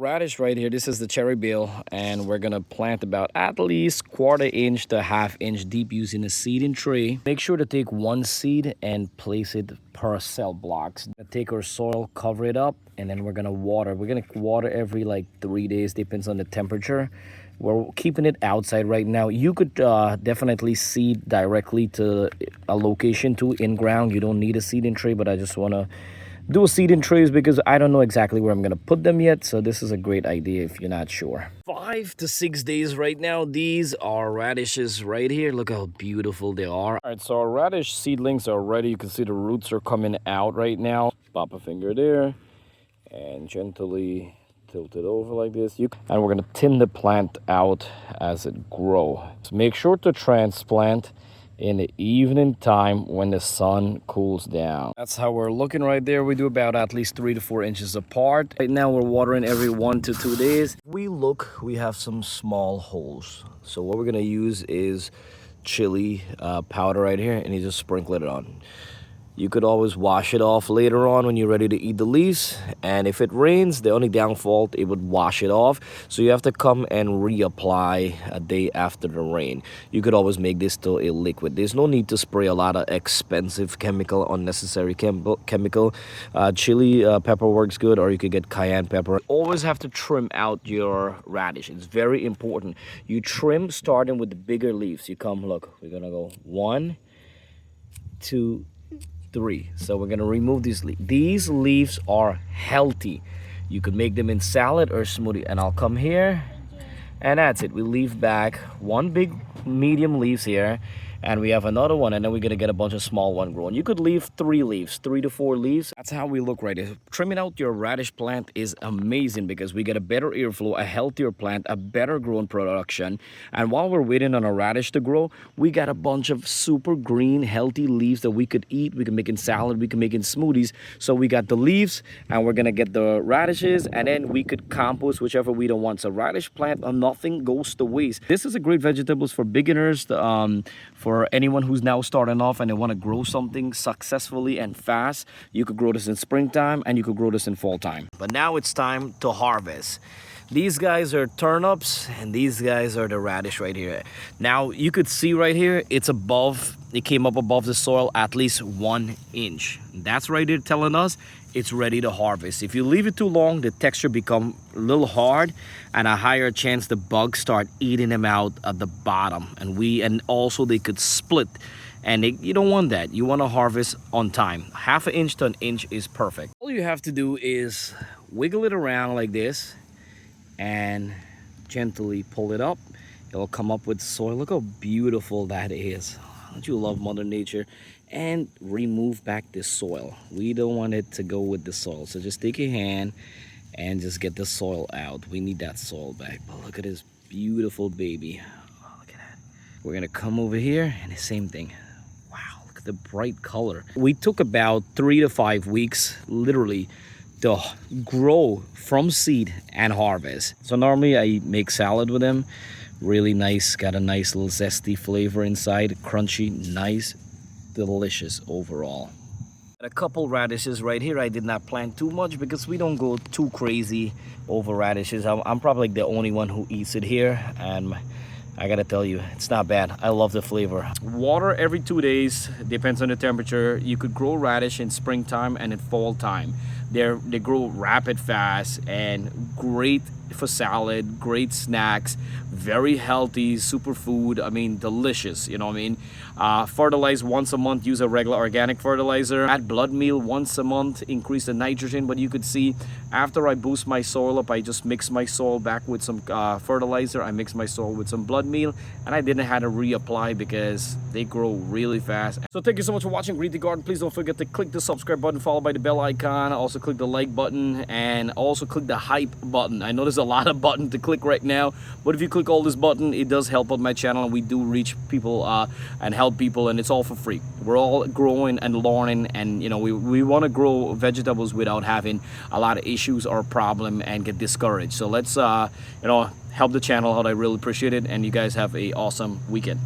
Radish right here, this is the cherry bill, and we're gonna plant about at least 1/4 inch to 1/2 inch deep using a seeding tray. Make sure to take one seed and place it per cell blocks. Take our soil, cover it up, and then we're gonna water. We're gonna water every like 3 days, depends on the temperature. We're keeping it outside right now. You could definitely seed directly to a location to in ground. You don't need a seeding tray, but I just wanna do a seeding trays because I don't know exactly where I'm gonna put them yet. So this is a great idea if you're not sure. 5 to 6 days right now. These are radishes right here. Look how beautiful they are. All right, so our radish seedlings are ready. You can see the roots are coming out right now. Pop a finger there and gently tilt it over like this. And we're gonna thin the plant out as it grows. So make sure to transplant in the evening time when the sun cools down. That's how we're looking right there. We do about at least 3 to 4 inches apart. Right now we're watering every 1 to 2 days. We have some small holes. So what we're gonna use is chili powder right here, and you just sprinkle it on. You could always wash it off later on when you're ready to eat the leaves. And if it rains, the only downfall, it would wash it off. So you have to come and reapply a day after the rain. You could always make this to a liquid. There's no need to spray a lot of expensive chemical, unnecessary chemical. Chili pepper works good, or you could get cayenne pepper. Always have to trim out your radish. It's very important. You trim starting with the bigger leaves. You come, look, we're gonna go 1, 2, 3. So we're gonna remove these leaves. These leaves are healthy. You could make them in salad or smoothie. And I'll come here, and that's it. We leave back one big medium leaves here, and we have another one, and then we're gonna get a bunch of small one growing. You could leave 3 leaves, 3 to 4 leaves. That's how we look right here. Trimming out your radish plant is amazing because we get a better airflow, a healthier plant, a better growing production. And while we're waiting on a radish to grow, we got a bunch of super green, healthy leaves that we could eat. We can make in salad, we can make in smoothies. So we got the leaves, and we're gonna get the radishes, and then we could compost whichever we don't want. So radish plant, nothing goes to waste. This is a great vegetables for beginners, for anyone who's now starting off and they want to grow something successfully and fast. You could grow this in springtime, and you could grow this in fall time. But now it's time to harvest. These guys are turnips, and these guys are the radish right here. Now you could see right here, it came up above the soil at least 1 inch. That's right there telling us it's ready to harvest. If you leave it too long, the texture become a little hard, and a higher chance the bugs start eating them out at the bottom. And also they could split, and you don't want that. You want to harvest on time. 1/2 inch to 1 inch is perfect. All you have to do is wiggle it around like this and gently pull it up. It'll come up with soil. Look how beautiful that is. Don't you love Mother Nature? And remove back this soil. We don't want it to go with the soil. So just take your hand and just get the soil out. We need that soil back. But look at this beautiful baby. Oh, look at that. We're gonna come over here, and the same thing. Wow, look at the bright color. We took about 3 to 5 weeks, literally, to grow from seed and harvest. So normally I make salad with them. Really nice, got a nice little zesty flavor inside, crunchy, nice, delicious overall. A couple radishes right here. I did not plant too much because we don't go too crazy over radishes. I'm probably like the only one who eats it here, and I gotta tell you, it's not bad. I love the flavor. Water every 2 days, depends on the temperature. You could grow radish in springtime and in fall time. They grow rapid fast and great for salad, great snacks, very healthy, superfood. I mean, delicious, you know what I mean? Fertilize once a month, use a regular organic fertilizer. Add blood meal once a month, increase the nitrogen. But you could see after I boost my soil up, I just mix my soil back with some fertilizer. I mix my soil with some blood meal, and I didn't have to reapply because they grow really fast. So thank you so much for watching Green Tea Garden. Please don't forget to click the subscribe button, followed by the bell icon. Also click the like button, and also click the hype button. I know there's a lot of buttons to click right now, but if you click all this button, it does help out my channel, and we do reach people and help people, and it's all for free. We're all growing and learning, and you know, we want to grow vegetables without having a lot of issues or problem and get discouraged. So let's you know, help the channel out. I really appreciate it, and you guys have a awesome weekend.